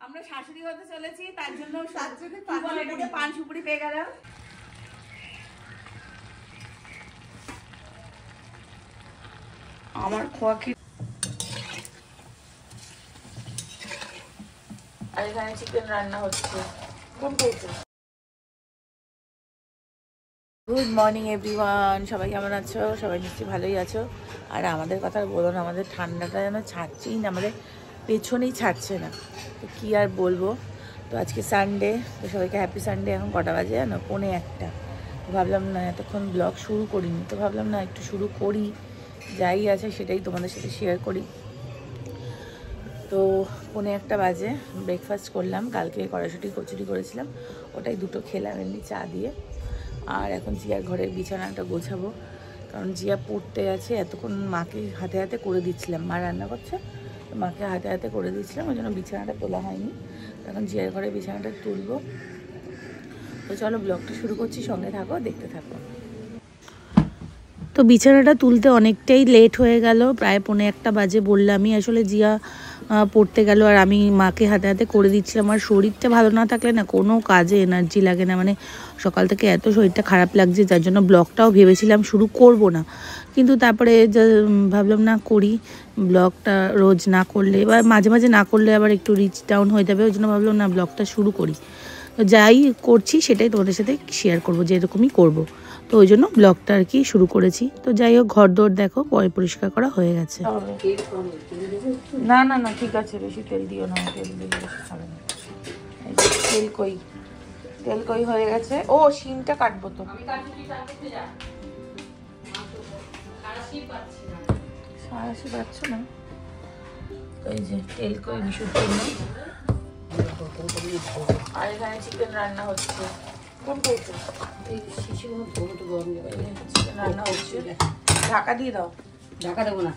আমরা শাশুড়ি হতে চলেছি, তার জন্য পান সুপুরি পেয়ে গেলাম। আমার খোয়া কি আর এখানে চিকেন রান্না হচ্ছে। কোন কৌটো? গুড মর্নিং এভরিওয়ান, সবাই কেমন আছো? সবাই নিশ্চয়ই ভালোই আছো। আর আমাদের কথা বলো না, আমাদের ঠান্ডাটা যেন ছাড়ছেই না, আমাদের পেছনেই ছাড়ছে না। তো কী আর বলবো। তো আজকে সানডে, তো সবাইকে হ্যাপি সানডে। এখন কটা বাজে জানো? 1:45। তো ভাবলাম না এতক্ষণ ব্লগ শুরু করিনি, তো ভাবলাম না একটু শুরু করি, যাই আছে সেটাই তোমাদের সাথে শেয়ার করি। তো 1:45 বাজে, ব্রেকফাস্ট করলাম। কালকে কড়াইশুঁটি কচুরি করেছিলাম, ওটাই দুটো খেলাম এমনি চা দিয়ে। আর এখন জিয়ার ঘরের বিছানাটা গোছাবো, কারণ জিয়া পড়তে আছে। এতক্ষণ মাকে হাতে হাতে করে দিচ্ছিলাম, মা রান্না করছে, মাকে হাতে হাতে করে দিচ্ছিলাম, ওই জন্য বিছানাটা তোলা হয়নি। এখন জিয়ার ঘরের বিছানাটা তুলবো। তো চলো ব্লগটা শুরু করছি, সঙ্গে থাকো, দেখতে থাকো। তো বিছানাটা তুলতে অনেকটাই লেট হয়ে গেল, প্রায় 1:45 বাজে বললামই। আসলে জিয়া পড়তে গেল আর আমি মাকে হাতে হাতে করে দিচ্ছিলাম। আর শরীরটা ভালো না থাকলে না কোনো কাজে এনার্জি লাগে না, মানে সকাল থেকে এত শরীরটা খারাপ লাগছে, যার জন্য ব্লগটাও ভেবেছিলাম শুরু করব না, কিন্তু তারপরে ভাবলাম না করি। ব্লগটা রোজ না করলে বা মাঝে মাঝে না করলে আবার একটু রিচ ডাউন হয়ে যাবে, ওই জন্য ভাবলাম না ব্লগটা শুরু করি। তো যাই করছি সেটাই তোমাদের সাথে শেয়ার করব, যে এরকমই করব। তো ওই জন্য ব্লগটা আর কি শুরু করেছি। তো যাই হোক, ঘর দৌড় দেখো পরে পরিষ্কার করা হয়ে গেছে। না না না ঠিক আছে, বেশি তেল দিও না, তেল দিলে বেশি খাবে না। তেল কই হয়ে গেছে। ও শিমটা কাটবো তো, সারাশি পাচ্ছ না। এই যে তেল কই বিশুর জন্য। আর এখানে চিকেন রান্না হচ্ছে। কোন কৌটো? এই শিশিগুলো ধোটো গরম চিকেন রান্না হচ্ছে। ঢাকা দিয়ে দাও। ঢাকা দেবো না,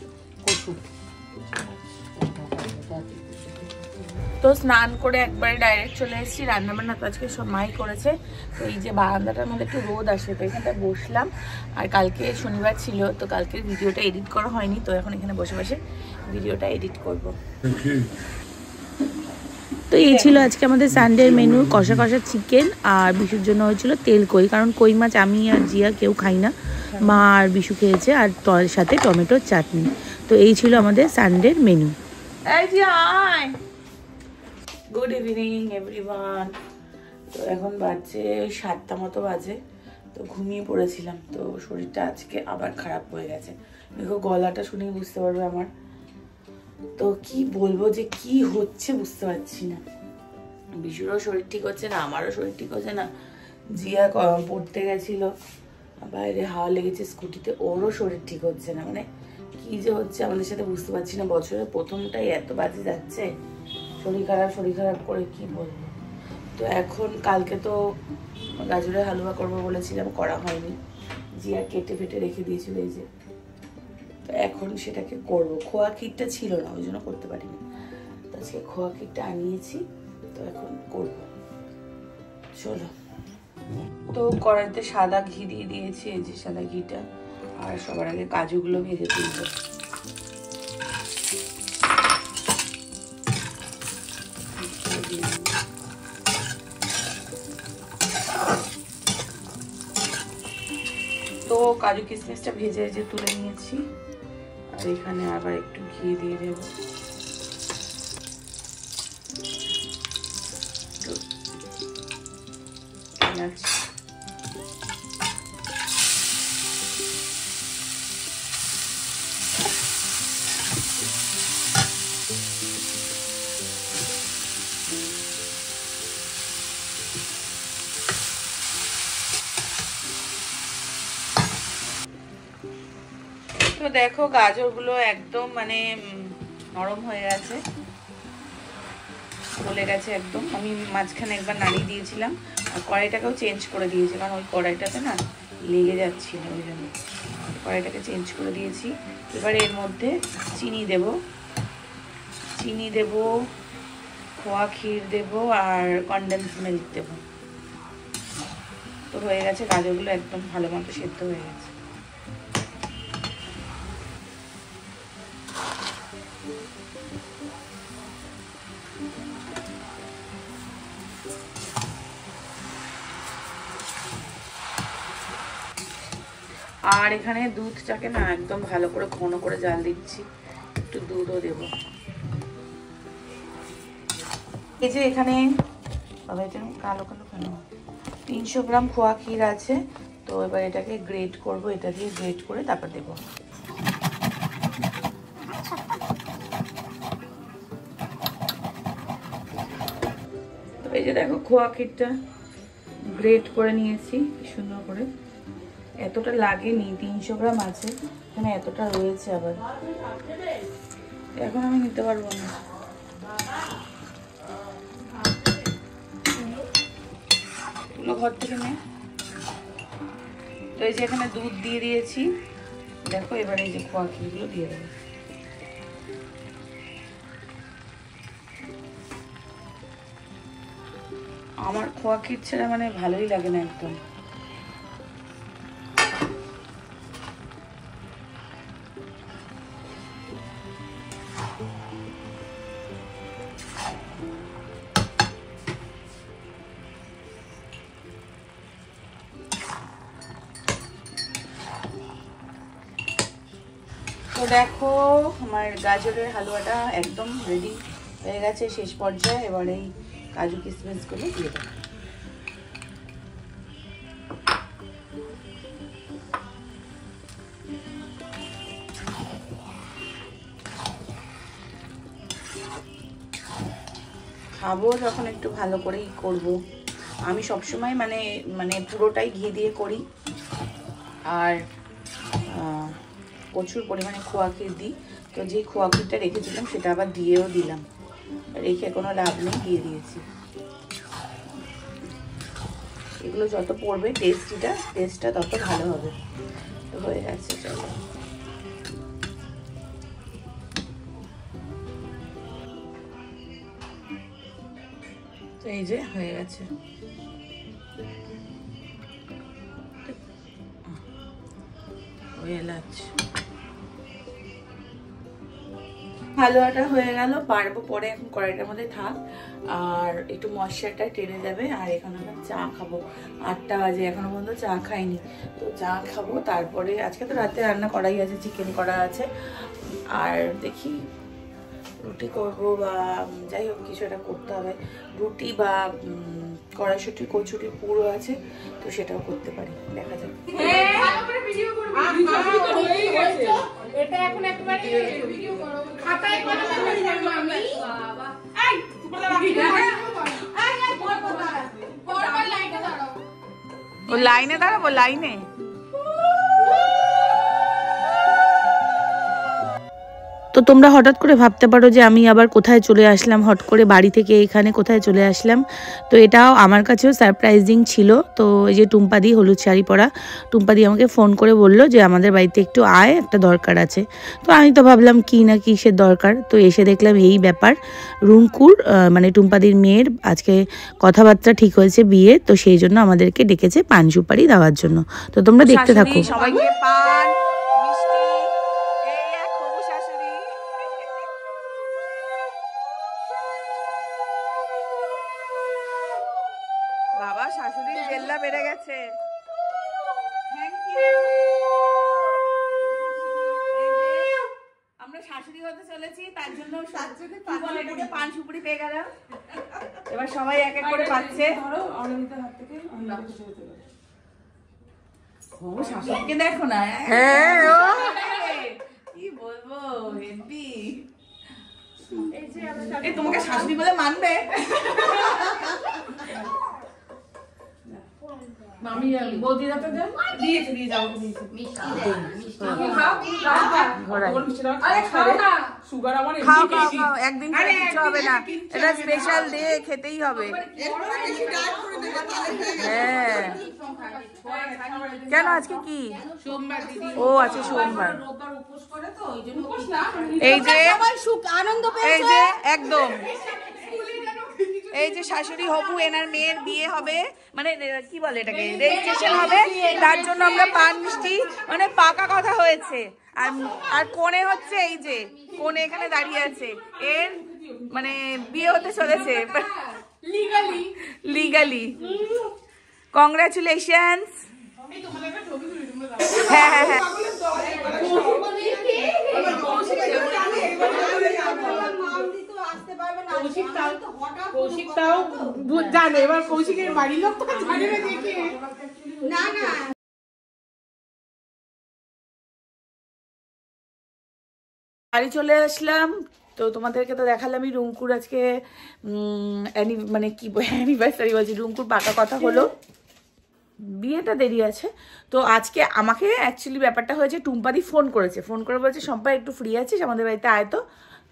কচু। তো স্নান করে একবারে ডাইরেক্ট চলে এসেছি। রান্নাবান্না তো আজকে সব মাই করেছে। তো এই যে বারান্দাটার মধ্যে একটু রোদ আসে, তো এখানটায় বসলাম। আর কালকে শনিবার ছিল, তো কালকের ভিডিওটা এডিট করা হয়নি, তো এখন এখানে বসে বসে ভিডিওটা এডিট করব। তো এই ছিল আজকে আমাদের সানডের মেনু, কষা কষা চিকেন। আর বিশুর জন্য হয়েছিল তেল কই, কারণ কই মাছ আমি আর জিয়া কেউ খাই না, মা আর বিশু খেয়েছে। আর তার সাথে টমেটোর চাটনি। তো এই ছিল আমাদের সানডের মেনু। Good evening everyone. তো এখন বাজে 7টা মতো বাজে। তো ঘুমিয়ে পড়েছিলাম, তো শরীরটা আজকে আবার খারাপ হয়ে গেছে। দেখো গলাটা শুনেই বুঝতে পারবে আমার। তো কি বলবো যে কি হচ্ছে বুঝতে পারছি না। বিশুরও শরীর ঠিক হচ্ছে না, আমারও শরীর ঠিক হচ্ছে না। জিয়া পড়তে গেছিল, বাইরে হাওয়া লেগেছে স্কুটিতে, ওরও শরীর ঠিক হচ্ছে না। মানে কি যে হচ্ছে আমাদের সাথে বুঝতে পারছি না। বছরের প্রথমটাই এত বাজে যাচ্ছে, শরীর খারাপ করে কি বলবো। তো এখন কালকে তো গাজরের হালুয়া করবো বলেছিলাম, করা হয়নি। জিয়া কেটে ফেটে রেখে দিয়েছিল এই যে, তো এখন সেটাকে করব। খোয়া ক্ষীরটা ছিল না, ওই জন্য করতে পারিনি। তো আজকে খোয়া ক্ষীরটা আনিয়েছি, তো এখন করব। চলো। তো কড়াইতে সাদা ঘি দিয়ে দিয়েছি, এই যে সাদা ঘিটা। আর সবার আগে কাজুগুলো ভেজে তুলবো। তো কাজু কিশমিশটা ভেজে ভেজে তুলে নিয়েছি। আর এখানে আবার একটু ঘি দিয়ে দেবো। তো দেখো গাজরগুলো একদম মানে নরম হয়ে গেছে, গলে গেছে একদম। আমি মাঝখানে একবার নাড়িয়ে দিয়েছিলাম, আর কড়াইটাকেও চেঞ্জ করে দিয়েছি, কারণ ওই কড়াইটাতে না লেগে যাচ্ছিল, ওই জন্য কড়াইটাকে চেঞ্জ করে দিয়েছি। এবারে এর মধ্যে চিনি দেব, খোয়া ক্ষীর দেব, আর কনডেন্স মিল্ক দেব। তো হয়ে গেছে, গাজরগুলো একদম ভালো মতো সেদ্ধ হয়ে গেছে। আর এখানে দুধটাকে না একদম ভালো করে ঘন করে জাল দিচ্ছি, একটু দুধও দেব। এই যে এখানে কালো কালো কেন 300 গ্রাম খোয়া ক্ষীর আছে, তো এবার এটাকে গ্রেট করব, এটা দিয়ে গ্রেট করে তারপর দেবো। তো এই যে দেখো খোয়া ক্ষীরটা গ্রেট করে নিয়েছি সুন্দর করে, এতটা লাগেনি, 300 গ্রাম আছে, এখানে এতটা রয়েছে, আবার এখন আমি নিতে পারবো না। ঘর থেকে নে। তো এই যে এখানে দুধ দিয়ে দিয়েছি, দেখো এবার এই যে খোয়া ক্ষীরগুলো দিয়ে দেবো। আমার খোয়া ক্ষীর ছাড়া মানে ভালোই লাগে না একদম। তো দেখো আমার গাজরের হালুয়াটা একদম রেডি হয়ে গেছে, শেষ পর্যায়ে। এবার এই কাজু কিশমিশগুলো দিয়ে দেবো। খাবো যখন একটু ভালো করেই করব। আমি সবসময় মানে পুরোটাই ঘি দিয়ে করি, আর প্রচুর পরিমাণে খোয়া ক্ষীর দিই। তো যে খোয়া ক্ষীরটা রেখেছিলাম সেটা আবার দিয়েও দিলাম, রেখে কোনো লাভ নেই, দিয়ে দিয়েছি। এগুলো যত পড়বে টেস্টটা তত ভালো হবে। তো হয়ে গেছে, চলো। তো এই যে হয়ে গেছে, হালুয়াটা হয়ে গেল, পারবো পরে, এখন কড়াইটার মধ্যে থাক, আর একটু মশলাটা টেনে যাবে। আর এখন আমরা চা খাবো, 8টা বাজে, এখনো পর্যন্ত চা খাইনি। তো চা খাবো, তারপরে আজকে তো রাতে রান্না করাই আছে, চিকেন করা আছে, আর দেখি রুটি করবো বা যাই হোক কিছু একটা করতে হবে। রুটি বা কড়াইশুঁটি কচুরি পুরো আছে, তো সেটাও করতে পারি, দেখা যাক। এটা এখন একবারে ভিডিও করো, খাতায় করে ও লাইনে দাঁড়াবো, লাইনে। তো তোমরা হঠাৎ করে ভাবতে পারো যে আমি আবার কোথায় চলে আসলাম, হট করে বাড়ি থেকে এখানে কোথায় চলে আসলাম। তো এটাও আমার কাছেও সারপ্রাইজিং ছিল। তো এই যে টুম্পাদি, হলুদ শাড়ি পরা টুম্পাদি আমাকে ফোন করে বলল যে আমাদের বাড়িতে একটু আয়, একটা দরকার আছে। তো আমি তো ভাবলাম কি না কিসের দরকার, তো এসে দেখলাম এই ব্যাপার, রুঙ্কুর মানে টুম্পাদির মেয়ের আজকে কথাবার্তা ঠিক হয়েছে, বিয়ে, তো সেই জন্য আমাদেরকে ডেকেছে পান সুপারি দেওয়ার জন্য। তো তোমরা দেখতে থাকো। সবাইকে পান বাবা, শাশুড়ির জেল্লা বেড়ে গেছে। আমরা শাশুড়ি হতে চলেছি, তার জন্য পান সুপুরি পেয়ে গেলাম। এবার সবাই এক এক করে পাচ্ছে। শাশুড়িকে দেখো না, কি বলবো, হেভি। তোমাকে শাশুড়ি বলে মানবে? মামি বৌদিরা তো দিয়েছে, দিয়ে যাও, একদিন কিছু হবে না, এটা স্পেশাল ডে, খেতেই হবে। হ্যাঁ, কেন আজকে কি সোমবার? ও আচ্ছা, সোমবার। এই যে আনন্দ, এই যে একদম, এই যে শাশুড়ি হবু, এনার মেয়ের বিয়ে হবে, মানে কি বলে এটাকে, রেজিস্ট্রেশন হবে, তার জন্য আমরা পান মিষ্টি, মানে পাকা কথা হয়েছে। আর কোণে হচ্ছে, এই যে কোণে এখানে দাঁড়িয়ে আছে, এর মানে বিয়ে হতে চলেছে লিগালি। কংগ্রাচুলেশনস। হ্যাঁ হ্যাঁ হ্যাঁ কৌশিকটাও জানে, এবার কৌশিকের বাড়ির লোক তো জানে না দেখে। না না বাড়ি চলে আসলাম। তো তোমাদেরকে তো দেখালামই রুঙ্কুর আজকে মানে কি অ্যানিভার্সারি বলছি, রুঙ্কুর পাকা কথা হলো, বিয়েটা দেরি আছে। তো আজকে আমাকে অ্যাকচুয়ালি ব্যাপারটা হয়েছে, টুম্পাদি ফোন করে বলছে সম্পা একটু ফ্রি আছিস, আমাদের বাড়িতে আয়। তো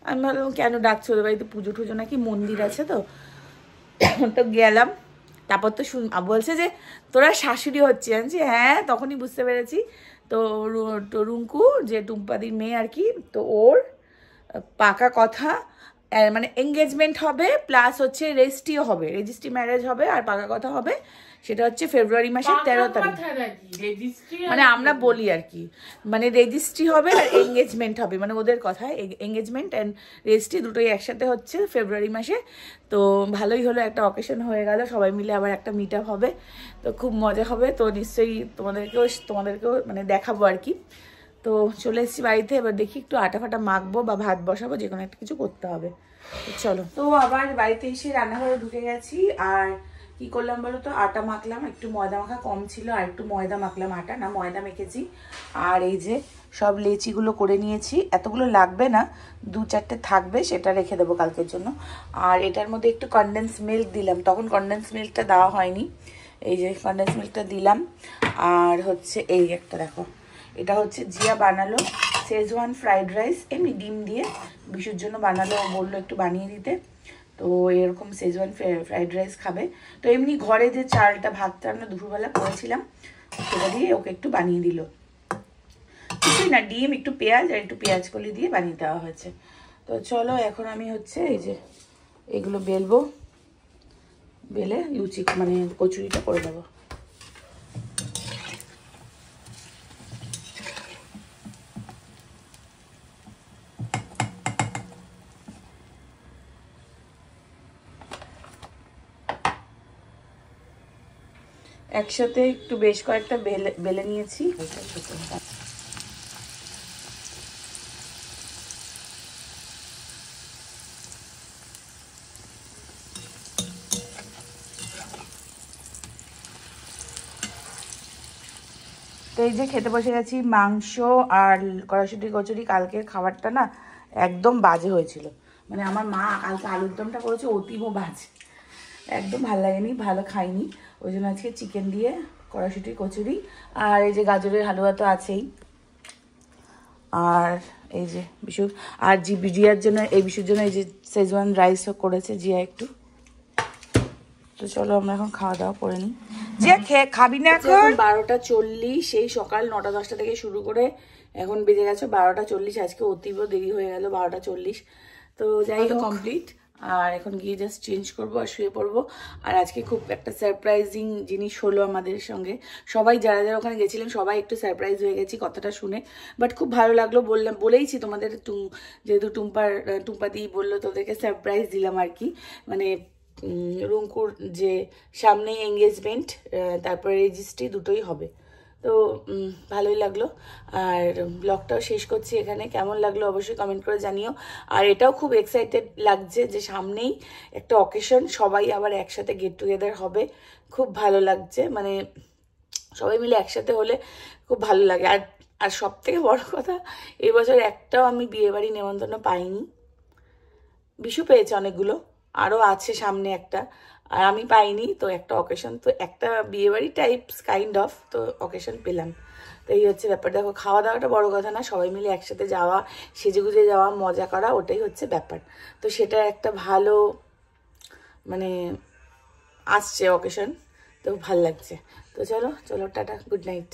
আমি ভাবলাম কেন ডাকছো, ওদের বাড়িতে পুজো টুজো নাকি মন্দির আছে। তো তো গেলাম। তারপর তো বলছে যে তোরা শাশুড়ি হচ্ছে, জানছি হ্যাঁ তখনই বুঝতে পেরেছি। তো রুঙ্কু যে টুম্পাদির মেয়ে আর কি, তো ওর পাকা কথা মানে এঙ্গেজমেন্ট হবে, প্লাস হচ্ছে রেজিস্ট্রিও হবে, রেজিস্ট্রি ম্যারেজ হবে আর পাকা কথা হবে। সেটা হচ্ছে ফেব্রুয়ারি মাসের 13 তারিখ, মানে আমরা বলি আর কি, মানে রেজিস্ট্রি হবে আর এঙ্গেজমেন্ট হবে, মানে ওদের কথায় এঙ্গেজমেন্ট অ্যান্ড রেজিস্ট্রি দুটোই একসাথে হচ্ছে ফেব্রুয়ারি মাসে। তো ভালোই হলো, একটা অকেশন হয়ে গেল, সবাই মিলে আবার একটা মিট আপ হবে, তো খুব মজা হবে। তো নিশ্চয়ই তোমাদেরকেও মানে দেখাবো আর কি। তো চলে এসেছি বাড়িতে, এবার দেখি একটু আটা ফাটা মাখবো বা ভাত বসাবো, যে কোনো একটা কিছু করতে হবে। চলো, তো আবার বাড়িতে এসে রান্নাঘরে ঢুকে গেছি। আর কি করলাম বলো তো, আটা মাখলাম, একটু ময়দা মাখা কম ছিল, আর একটু ময়দা মাখলাম, আটা না ময়দা মেখেছি। আর এই যে সব লেচিগুলো করে নিয়েছি, এতগুলো লাগবে না, 2-4টে থাকবে, সেটা রেখে দেবো কালকের জন্য। আর এটার মধ্যে একটু কনডেন্স মিল্ক দিলাম, তখন কনডেন্স মিল্কটা দেওয়া হয়নি, এই যে কনডেন্স মিল্কটা দিলাম। আর হচ্ছে এই একটা দেখো, এটা হচ্ছে জিয়া বানালো শেজওয়ান ফ্রাইড রাইস, এমনি ডিম দিয়ে বিশুর জন্য বানালো, ও বললো একটু বানিয়ে দিতে। তো এরকম শেজওয়ান ফ্রাইড রাইস খাবে। তো এমনি ঘরে যে চালটা ভাতটা আমরা দুপুরবেলা করেছিলাম, সেটা দিয়ে ওকে একটু বানিয়ে দিল, কিছুই না, ডিম একটু পেঁয়াজ আর একটু পেঁয়াজ কলি দিয়ে বানিয়ে দেওয়া হয়েছে। তো চলো এখন আমি হচ্ছে এই যে এগুলো বেলবো, বেলে লুচি মানে কচুরিটা করে দেবো। একসাথে একটু বেশ কয়েকটা বেলে নিয়েছি। তো এই যে খেতে বসে গেছি, মাংস আর কড়াইশুঁটি কচুরি। কালকের খাবারটা না একদম বাজে হয়েছিল, মানে আমার মা কালকে আলুর দমটা করেছে অতীব বাজে, একদম ভালো লাগেনি, ভালো খাইনি। ওই জন্য আজকে চিকেন দিয়ে কড়াইশুঁটি কচুরি, আর এই যে গাজরের হালুয়া তো আছেই। আর এই যে বিশু, আর জিয়ার জন্য, এই বিশুর জন্য এই যে শেজওয়ান রাইসও করেছে জিয়া একটু। তো চলো আমরা এখন খাওয়া দাওয়া করে নিই। জিয়া খাবি না? এখন 12টা 40, সেই সকাল 9টা-10টা থেকে শুরু করে এখন বেজে গেছে 12টা 40। আজকে অতীব দেরি হয়ে গেল, 12টা 40। তো যাই হোক কমপ্লিট, আর এখন গিয়ে জাস্ট চেঞ্জ করবো আর শুয়ে পড়বো। আর আজকে খুব একটা সারপ্রাইজিং জিনিস হলো আমাদের সঙ্গে, সবাই যারা যারা ওখানে গেছিলেন সবাই একটু সারপ্রাইজ হয়ে গেছি কথাটা শুনে, বাট খুব ভালো লাগলো। বলেইছি তোমাদের, যেহেতু টুম্পাদি বললো তোদেরকে সারপ্রাইজ দিলাম আর কি, মানে রুঙ্কুর যে সামনেই এঙ্গেজমেন্ট, তারপরে রেজিস্ট্রি দুটোই হবে। তো ভালোই লাগলো। আর ব্লগটাও শেষ করছি এখানে, কেমন লাগলো অবশ্যই কমেন্ট করে জানিও। আর এটাও খুব এক্সাইটেড লাগছে যে সামনেই একটা অকেশন, সবাই আবার একসাথে গেট টুগেদার হবে, খুব ভালো লাগছে, মানে সবাই মিলে একসাথে হলে খুব ভালো লাগে। আর সব থেকে বড় কথা, এবছর একটাও আমি বিয়েবাড়ি নেমন্তন্ন পাইনি, বিশু পেয়েছে অনেকগুলো, আরও আছে সামনে একটা, আর আমি পাইনি। তো একটা অকেশন, তো একটা বিয়েবাড়ি টাইপস কাইন্ড অফ, তো অকেশন পেলাম। তো এই হচ্ছে ব্যাপার। দেখো খাওয়া দাওয়াটা বড় কথা না, সবাই মিলে একসাথে যাওয়া, সেজেগুজে যাওয়া, মজা করা, ওটাই হচ্ছে ব্যাপার। তো সেটা একটা ভালো মানে আসছে অকেশন, তো ভাল লাগছে। তো চলো টাটা, গুড নাইট।